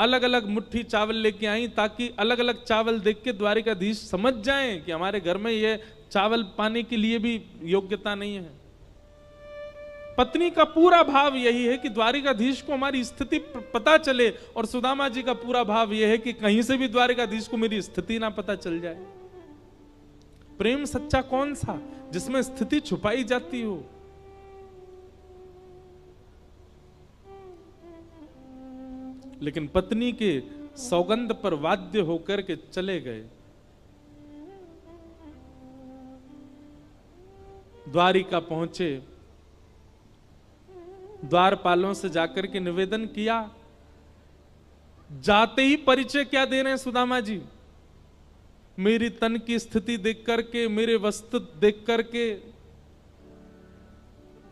अलग अलग मुट्ठी चावल लेके आई, ताकि अलग अलग चावल देख के द्वारिकाधीश समझ जाएं कि हमारे घर में ये चावल पाने के लिए भी योग्यता नहीं है। पत्नी का पूरा भाव यही है कि द्वारिकाधीश को हमारी स्थिति पता चले, और सुदामा जी का पूरा भाव यह है कि कहीं से भी द्वारिकाधीश को मेरी स्थिति ना पता चल जाए। प्रेम सच्चा कौन सा, जिसमें स्थिति छुपाई जाती हो? लेकिन पत्नी के सौगंध पर वाद्य होकर के चले गए। द्वारिका पहुंचे, द्वारपालों से जाकर के निवेदन किया। जाते ही परिचय क्या दे रहे हैं सुदामा जी? मेरी तन की स्थिति देख करके, मेरे वस्त्र देख करके,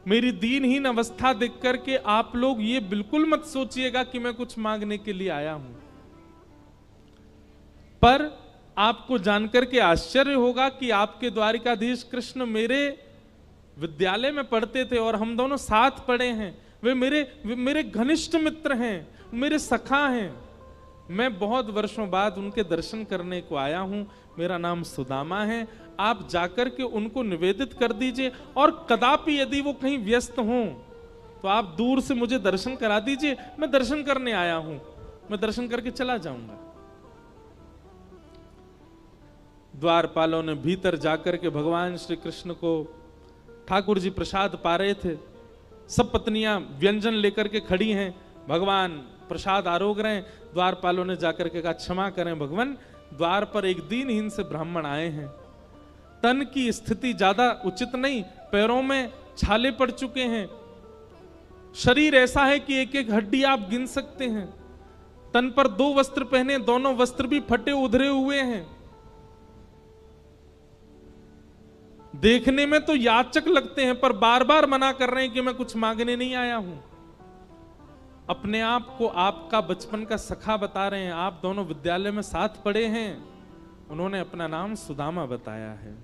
मेरी दीनहीन अवस्था देख करके आप लोग ये बिल्कुल मत सोचिएगा कि मैं कुछ मांगने के लिए आया हूं। पर आपको जानकर के आश्चर्य होगा कि आपके द्वारिकाधीश कृष्ण मेरे विद्यालय में पढ़ते थे और हम दोनों साथ पढ़े हैं। वे मेरे घनिष्ठ मित्र हैं, मेरे सखा हैं। मैं बहुत वर्षों बाद उनके दर्शन करने को आया हूं। मेरा नाम सुदामा है। आप जाकर के उनको निवेदित कर दीजिए, और कदापि यदि वो कहीं व्यस्त हों तो आप दूर से मुझे दर्शन करा दीजिए। मैं दर्शन करने आया हूं, मैं दर्शन करके चला जाऊंगा। द्वारपालों ने भीतर जाकर के भगवान श्री कृष्ण को, ठाकुर जी प्रसाद पा रहे थे, सब पत्नियां व्यंजन लेकर के खड़ी हैं, भगवान प्रसाद आरोग रहे हैं। द्वारपालों ने जाकर के कहा क्षमा करें भगवान, द्वार पर एक दीनहीन से ब्राह्मण आए हैं, तन की स्थिति ज्यादा उचित नहीं, पैरों में छाले पड़ चुके हैं, शरीर ऐसा है कि एक एक हड्डी आप गिन सकते हैं, तन पर 2 वस्त्र पहने, दोनों वस्त्र भी फटे उधरे हुए हैं, देखने में तो याचक लगते हैं, पर बार बार मना कर रहे हैं कि मैं कुछ मांगने नहीं आया हूं। अपने आप को आपका बचपन का सखा बता रहे हैं, आप दोनों विद्यालय में साथ पढ़े हैं। उन्होंने अपना नाम सुदामा बताया है।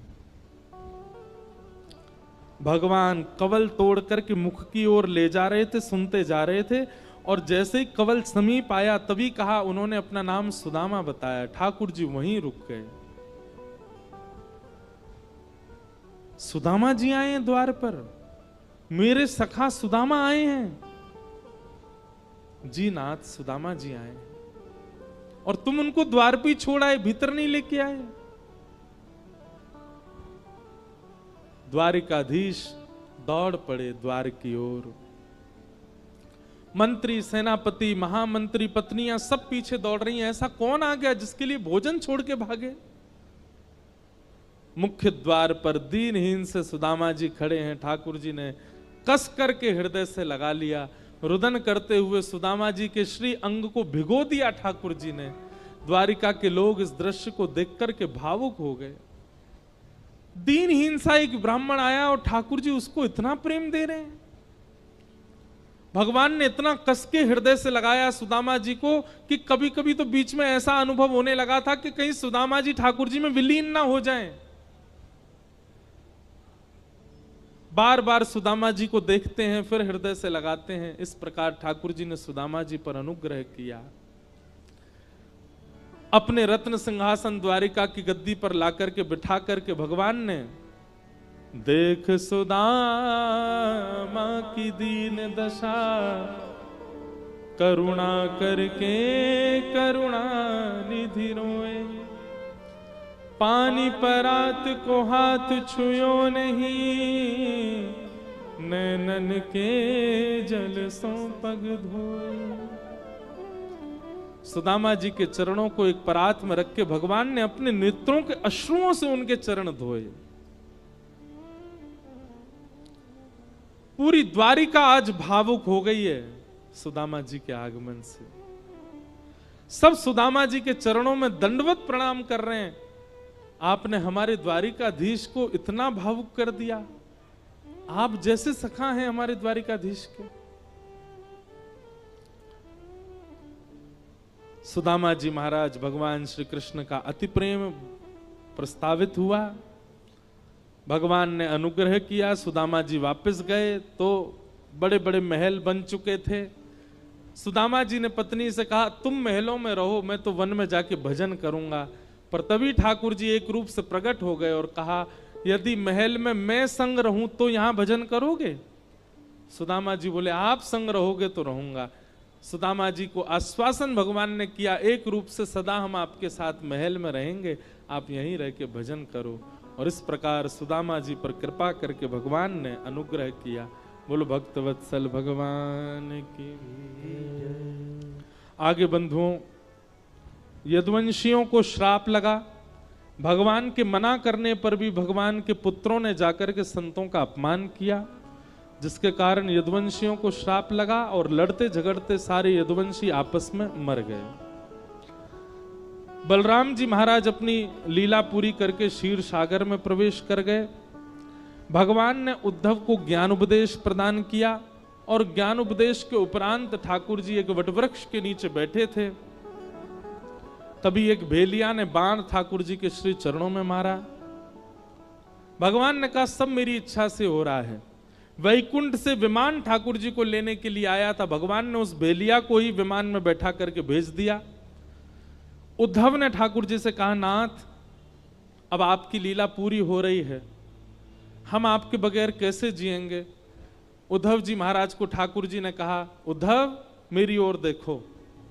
भगवान कवल तोड़ करके मुख की ओर ले जा रहे थे, सुनते जा रहे थे, और जैसे ही कवल समीप आया तभी कहा, उन्होंने अपना नाम सुदामा बताया। ठाकुर जी वहीं रुक गए। सुदामा जी आए हैं द्वार पर, मेरे सखा सुदामा आए हैं। जी नाथ, सुदामा जी आए और तुम उनको द्वार पे छोड़ आए, भीतर नहीं लेके आए। द्वारिकाधीश दौड़ पड़े द्वार की ओर। मंत्री, सेनापति, महामंत्री, पत्नियां सब पीछे दौड़ रही हैं। ऐसा कौन आ गया जिसके लिए भोजन छोड़ के भागे? मुख्य द्वार पर दीनहीन से सुदामा जी खड़े हैं। ठाकुर जी ने कस करके हृदय से लगा लिया। रुदन करते हुए सुदामा जी के श्री अंग को भिगो दिया ठाकुर जी ने। द्वारिका के लोग इस दृश्य को देख करके भावुक हो गए। दीनहीन सा एक ब्राह्मण आया और ठाकुर जी उसको इतना प्रेम दे रहे हैं। भगवान ने इतना कस के हृदय से लगाया सुदामा जी को कि कभी कभी तो बीच में ऐसा अनुभव होने लगा था कि कहीं सुदामा जी ठाकुर जी में विलीन ना हो जाएं। बार बार सुदामा जी को देखते हैं, फिर हृदय से लगाते हैं। इस प्रकार ठाकुर जी ने सुदामा जी पर अनुग्रह किया। अपने रत्न सिंहासन द्वारिका की गद्दी पर लाकर के बिठा करके भगवान ने, देख सुदामा की दीन दशा, करुणा करके करुणा निधि रोए, पानी परात को हाथ छुयो नहीं, नैनन के जल सो पग धोए। सुदामा जी के चरणों को एक परात में रख के भगवान ने अपने नेत्रों के अश्रुओं से उनके चरण धोए। पूरी द्वारिका आज भावुक हो गई है सुदामा जी के आगमन से। सब सुदामा जी के चरणों में दंडवत प्रणाम कर रहे हैं। आपने हमारे द्वारिकाधीश को इतना भावुक कर दिया। आप जैसे सखा हैं हमारे द्वारिकाधीश के। सुदामा जी महाराज भगवान श्री कृष्ण का अति प्रेम प्रस्तावित हुआ। भगवान ने अनुग्रह किया। सुदामा जी वापस गए तो बड़े बड़े महल बन चुके थे। सुदामा जी ने पत्नी से कहा, तुम महलों में रहो, मैं तो वन में जाके भजन करूंगा। पर तभी ठाकुर जी एक रूप से प्रकट हो गए और कहा, यदि महल में मैं संग रहूं तो यहां भजन करोगे? सुदामा जी बोले, आप संग रहोगे तो रहूंगा। सुदामा जी को आश्वासन भगवान ने किया, एक रूप से सदा हम आपके साथ महल में रहेंगे, आप यहीं रह के भजन करो। और इस प्रकार सुदामा जी पर कृपा करके भगवान ने अनुग्रह किया। बोलो भक्तवत्सल भगवान की। आगे बंधुओं, यदुवंशियों को श्राप लगा। भगवान के मना करने पर भी भगवान के पुत्रों ने जाकर के संतों का अपमान किया, जिसके कारण यदुवंशियों को श्राप लगा और लड़ते झगड़ते सारे यदुवंशी आपस में मर गए। बलराम जी महाराज अपनी लीला पूरी करके क्षीर सागर में प्रवेश कर गए। भगवान ने उद्धव को ज्ञान उपदेश प्रदान किया और ज्ञान उपदेश के उपरांत ठाकुर जी एक वटवृक्ष के नीचे बैठे थे। तभी एक भेलिया ने बाण ठाकुर जी के श्री चरणों में मारा। भगवान ने कहा, सब मेरी इच्छा से हो रहा है। वैकुंठ से विमान ठाकुर जी को लेने के लिए आया था। भगवान ने उस भेलिया को ही विमान में बैठा करके भेज दिया। उद्धव ने ठाकुर जी से कहा, नाथ, अब आपकी लीला पूरी हो रही है, हम आपके बगैर कैसे जिएंगे? उद्धव जी महाराज को ठाकुर जी ने कहा, उद्धव मेरी ओर देखो।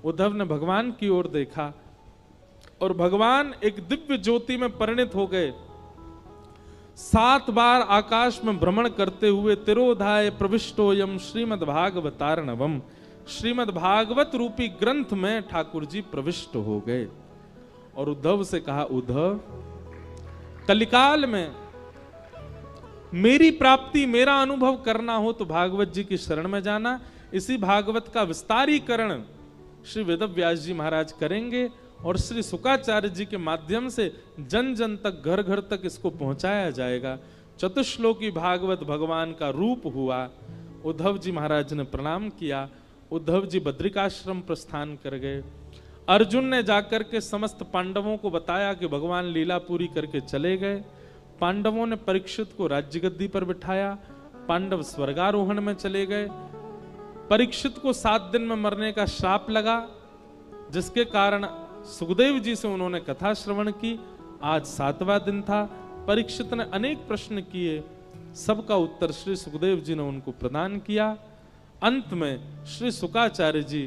उद्धव ने भगवान की ओर देखा और भगवान एक दिव्य ज्योति में परिणित हो गए। 7 बार आकाश में भ्रमण करते हुए तिरोधाय प्रविष्टोयम श्रीमद् भागवतार्णवम, श्रीमद् भागवत रूपी ग्रंथ में ठाकुर जी प्रविष्ट हो गए। और उद्धव से कहा, उद्धव, कलिकाल में मेरी प्राप्ति, मेरा अनुभव करना हो तो भागवत जी की शरण में जाना। इसी भागवत का विस्तारीकरण श्री वेदव्यास जी महाराज करेंगे और श्री शुकाचार्य जी के माध्यम से जन जन तक, घर घर तक इसको पहुंचाया जाएगा। चतुश्लोकी भागवत भगवान का रूप हुआ। उद्धव जी महाराज ने प्रणाम किया। उद्धव जी बद्रिकाश्रम प्रस्थान कर गए। अर्जुन ने जाकर के समस्त पांडवों को बताया कि भगवान लीला पूरी करके चले गए। पांडवों ने परीक्षित को राज्य गद्दी पर बिठाया। पांडव स्वर्गारोहण में चले गए। परीक्षित को 7 दिन में मरने का श्राप लगा, जिसके कारण सुखदेव जी से उन्होंने कथा श्रवण की। आज 7वां दिन था। परीक्षित ने अनेक प्रश्न किए, सबका उत्तर श्री सुखदेव जी ने उनको प्रदान किया। अंत में श्री शुकाचार्य जी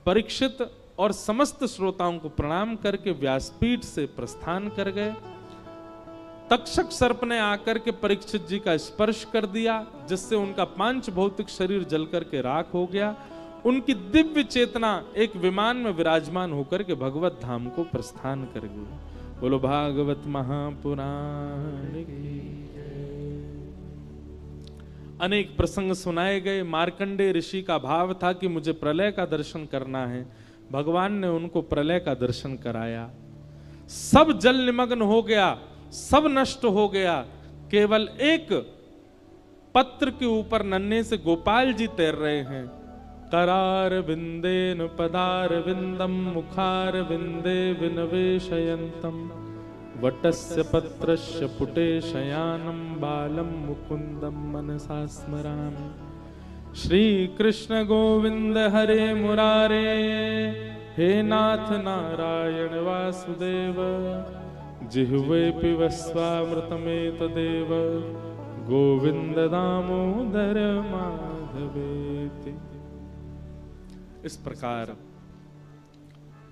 परीक्षित और समस्त श्रोताओं को प्रणाम करके व्यासपीठ से प्रस्थान कर गए। तक्षक सर्प ने आकर के परीक्षित जी का स्पर्श कर दिया, जिससे उनका पांच भौतिक शरीर जल करके राख हो गया। उनकी दिव्य चेतना एक विमान में विराजमान होकर के भगवत धाम को प्रस्थान कर गई। बोलो भागवत महापुराण की। अनेक प्रसंग सुनाए गए। मार्कंडेय ऋषि का भाव था कि मुझे प्रलय का दर्शन करना है। भगवान ने उनको प्रलय का दर्शन कराया। सब जल निमग्न हो गया, सब नष्ट हो गया। केवल एक पत्र के ऊपर नन्हे से गोपाल जी तैर रहे हैं। करार बिंदेन पदार बिंदम मुखार बिंदे विनवेशयंतम वटस्य पत्रस्य पुटे शयानम बालम मुकुंदम मनसा स्मरामि। श्री कृष्ण गोविंद हरे मुरारे, हे नाथ नारायण वासुदेव, जिह्वे पिबस्वामृतमेतदेव, गोविंद दामोदर माधवेति। इस प्रकार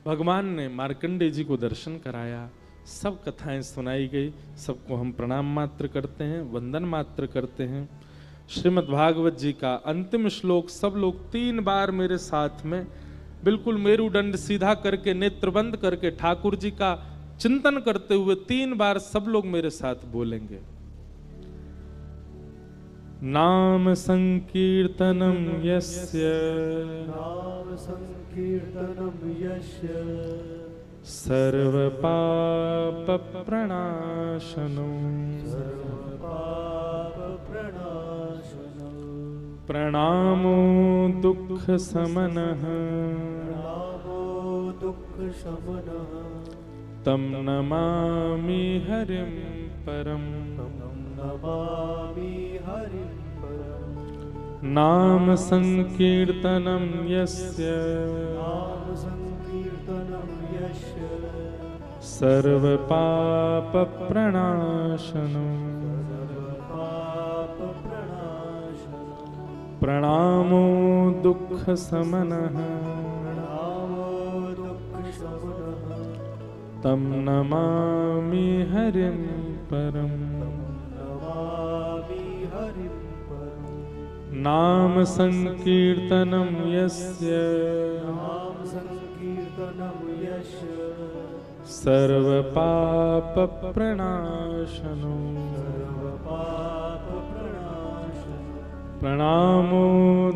भगवान ने मार्कंडेय जी को दर्शन कराया। सब कथाएं सुनाई गई। सबको हम प्रणाम मात्र करते हैं, वंदन मात्र करते हैं। श्रीमद् भागवत जी का अंतिम श्लोक सब लोग 3 बार मेरे साथ में बिल्कुल मेरुदंड सीधा करके नेत्र बंद करके ठाकुर जी का चिंतन करते हुए 3 बार सब लोग मेरे साथ बोलेंगे। नाम संकीर्तनम यस्य, नाम संकीर्तनम यस्य, सर्व पाप प्रणाशनो, सर्व पाप प्रणाशनो, प्रणामो दुख समनः, प्रणामो दुख शमनः, तम नमामि हरिं परम, तम नमामि हरिं परम। नाम संकीर्तनम यस्य, नाम संकीर्तनम यस्य, सर्व पाप प्रणाशनो, सर्व पाप प्रणाशनो, प्रणामो दुख समनः, प्रणामो दुख शमनः, तम नमामि हरिं परम। नमामि हरिं परम। नाम संकीर्तनम यस्य, नाम संकीर्तनम यस्य, सर्व पाप प्रणाशनो, सर्व पाप प्रणाशनो, प्रणामो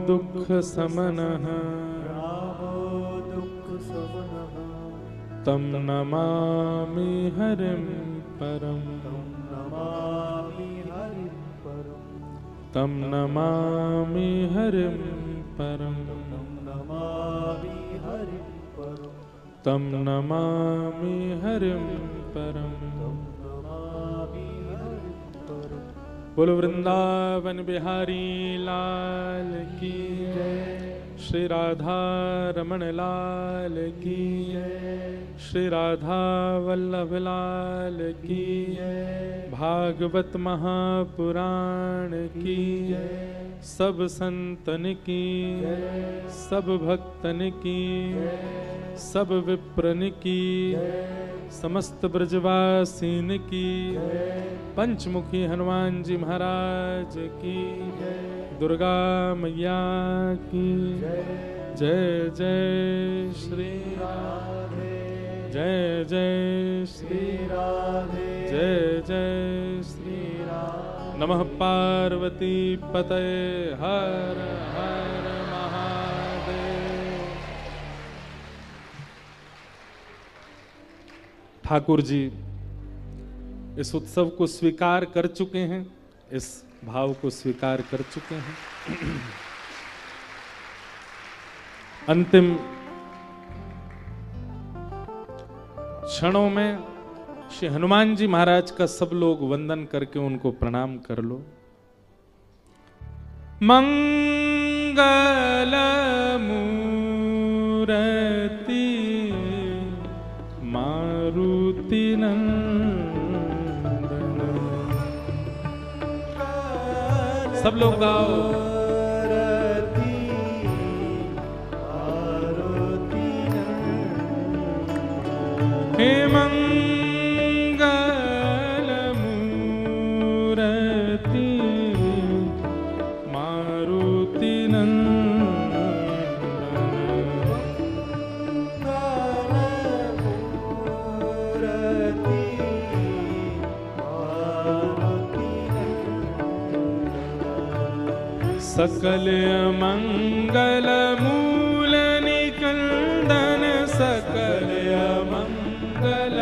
दुख समनः, प्रणामो दुख शमनः, तम नमामि हरिं परम, नमामि हरिं परम, तम नमामि हरिं परम, नमामि हरिं परम, तम नमामि हरिं परम। नमामि हरिं परम। बोलो वृंदावन बिहारी लाल की जय, श्री राधा रमण लाल की जय, श्री राधा वल्लभ लाल की जय, भागवत महापुराण की जय, सब संतन की जय, सब भक्तन की जय, सब विप्रन की जय, समस्त ब्रजवासीन की जय, पंचमुखी हनुमान जी महाराज की जय, दुर्गा मैया की जय, जय श्री राधे, जय जय श्री राधे, जय जय श्री राधे। नमः पार्वती पतये, हर हर महादेव। ठाकुर जी इस उत्सव को स्वीकार कर चुके हैं, इस भाव को स्वीकार कर चुके हैं। अंतिम क्षणों में श्री हनुमान जी महाराज का सब लोग वंदन करके उनको प्रणाम कर लो। मंगलम मूर्ति मारुति नंदन। सब लोग गाओ। हे मंगल मूर्ति मारुति सकल मंगल मूल निकंदन सकल मंगल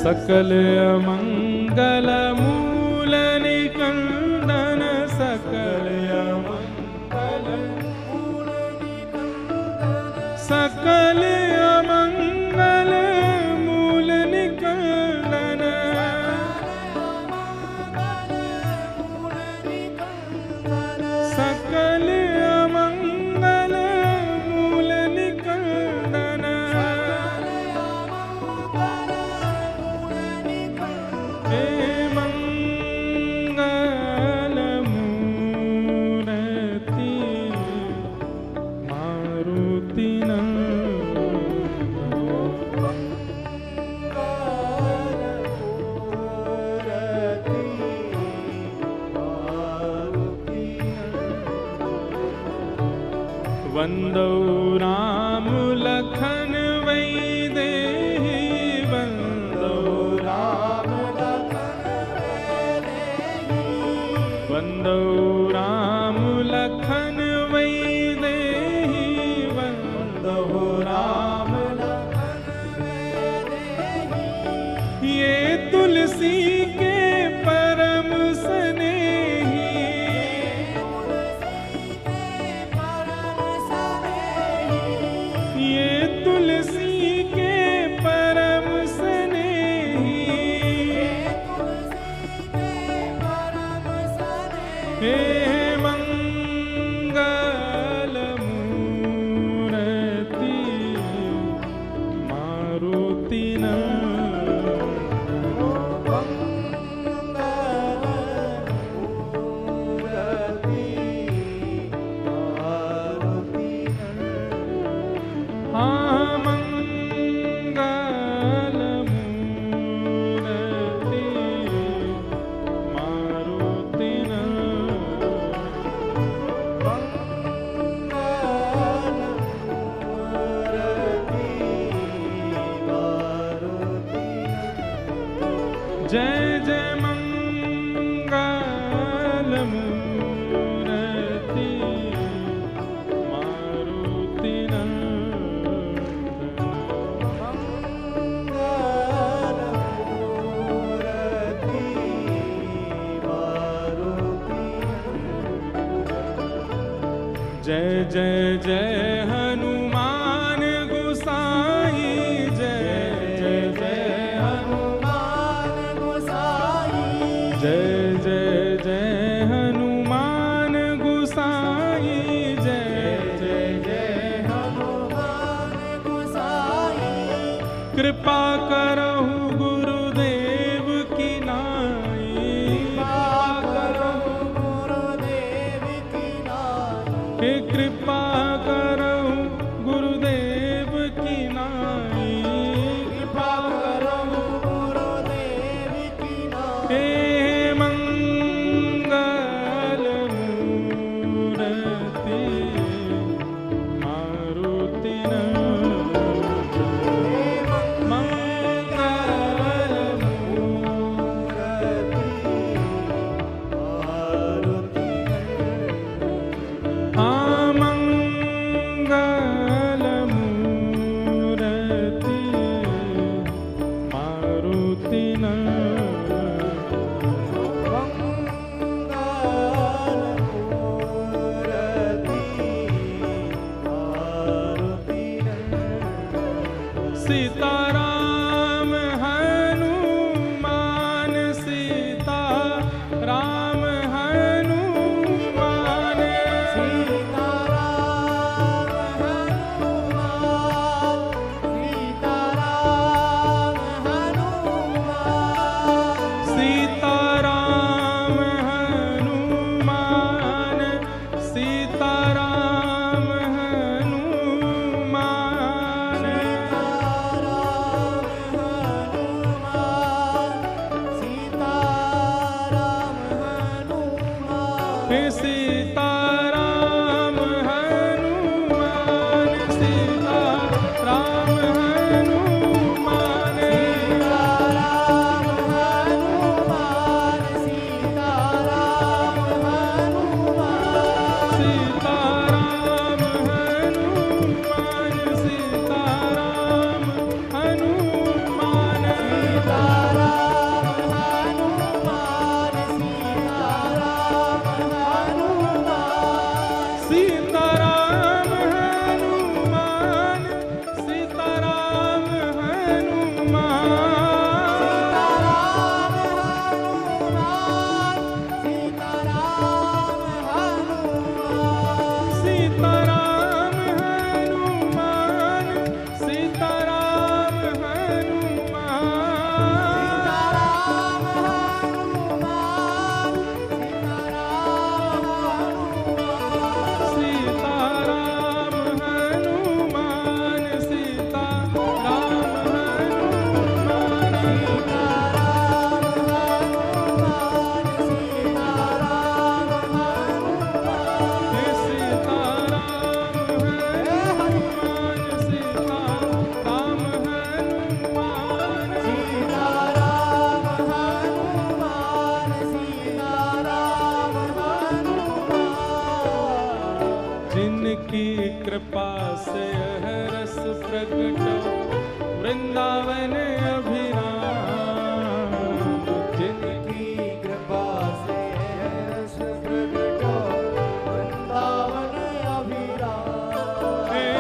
सकल मंगल मूल निकंदन सकल मंगल सकल मंगल मूल निकंदन सकल मंगल मूल निकंदन। हे मंगल मूर्ति मारुति वंदो राम लखन वैदेही वंदो राम वंदो राम लखन वैदेही वंदो राम ये तुलसी के परम स्नेही ये तुलसी के परम स्नेही हे मंगल मूर्ति मारुति जय जय मंगल मूर्ति मारुति जय जय जय हनुमान गोसाई जय जय जय जय जय जय हनुमान गोसाई जय जय जय हनुमान गोसाई कृपा करहु गुरुदेव की नाई कृपा करहु गुरुदेव की नाई हे कृपा करहु गुरुदेव की नाई कृपा करहु गुरुदेव की नाई हे हे सीताराम हनुमान, सीताराम हनुमान, सीताराम हनुमान, सीताराम हनुमान, सीताराम हनुमान, सीताराम हनुमान, सीताराम हनुमान, सीताराम सीताराम हनुमान, सीताराम हे सीताराम हनुमान, सीताराम हनुमान, जिनकी कृपा से यह रस प्रकट वृंदावन अभिराम, जिनकी कृपा से रस प्रकट वृंदावन अभिराम। हे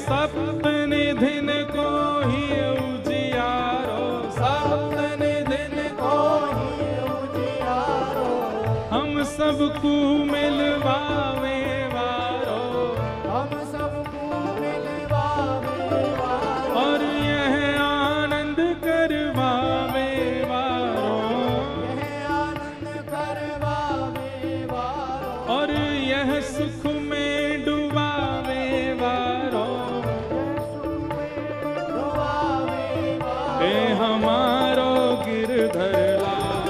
सप्तनिधिन को ही उजियारो, सप्तनिधिन को उजियारो, हम सबको मिलवावे वारो, हम सबको मिलवावे वारो, और यह आनंद करवावे वारो, यह आनंद करवावे वारो, और यह सुख में डुबावे वारो, डुबावे वारो। हे हमारो गिरधर लाल,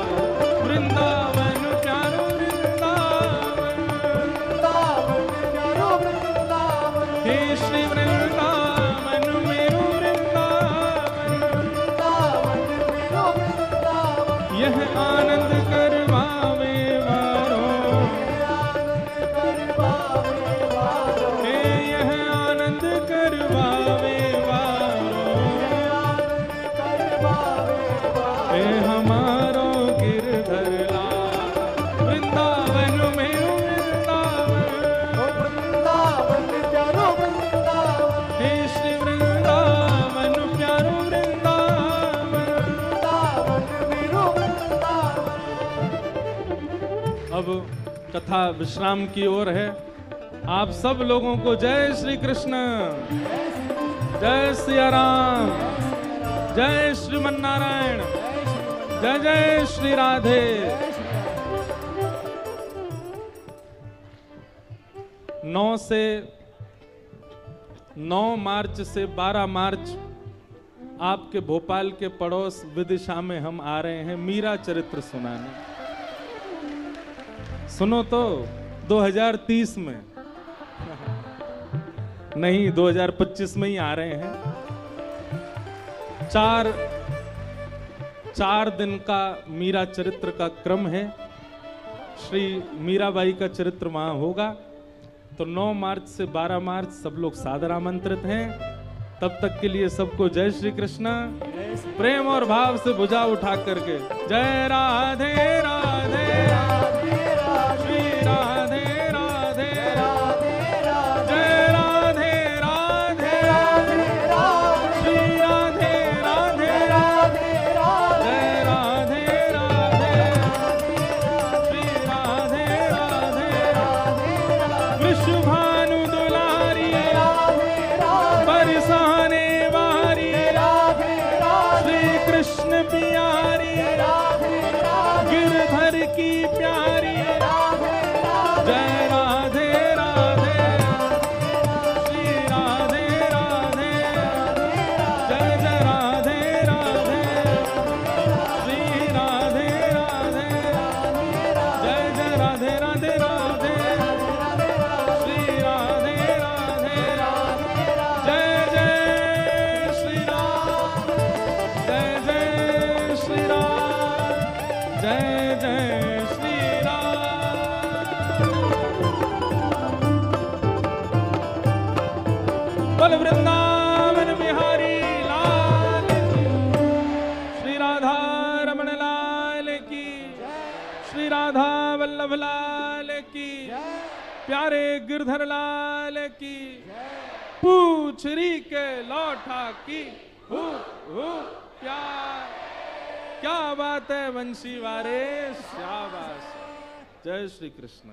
वृंदावन प्यारो वृंदावन, वृंदावन प्यारो वृंदावन, हे श्री वृंदावन मेरो वृंदावन, वृंदावन मेरो वृंदावन, यह आनंद करवावे वारो, आनंद करवावे वारो, हे यह आनंद करवावे वारो, आनंद करवावे वारो। हे हमारो गिरधर लाल, वृंदावन मेरो वृंदावन, ओ वृंदावन प्यारो वृंदावन, हे श्री वृंदावन प्यारो वृंदावन। वृंदावन मेरो वृंदावन। अब कथा विश्राम की ओर है। आप सब लोगों को जय श्री कृष्ण, जय सिया राम, जय श्रीमन नारायण, जय जय श्री राधे। 9 मार्च से 12 मार्च आपके भोपाल के पड़ोस विदिशा में हम आ रहे हैं मीरा चरित्र सुनाने। सुनो तो 2030 में नहीं 2025 में ही आ रहे हैं। 4 दिन का मीरा चरित्र का क्रम है। श्री मीराबाई का चरित्र वहां होगा। तो 9 मार्च से 12 मार्च सब लोग सादर आमंत्रित हैं। तब तक के लिए सबको जय श्री कृष्ण, प्रेम और भाव से भुजा उठा करके जय राधे राधे, श्री राधे राधे, जय राधे राधे, श्री राधे राधे, जय राधे राधे, श्री राधे राधे, विश्व भानु दुलारी बरसाने वारी, श्री कृष्ण प्यारी, जय श्री राम। बोल वृंदावन बिहारी लाल की, श्री राधा रमण लाल की, श्री राधा वल्लभ लाल की, प्यारे गिरधर लाल की, पूछरी के लौटा की, हु प्यार। क्या बात है वंशी वारे, शाबाश। जय श्री कृष्ण।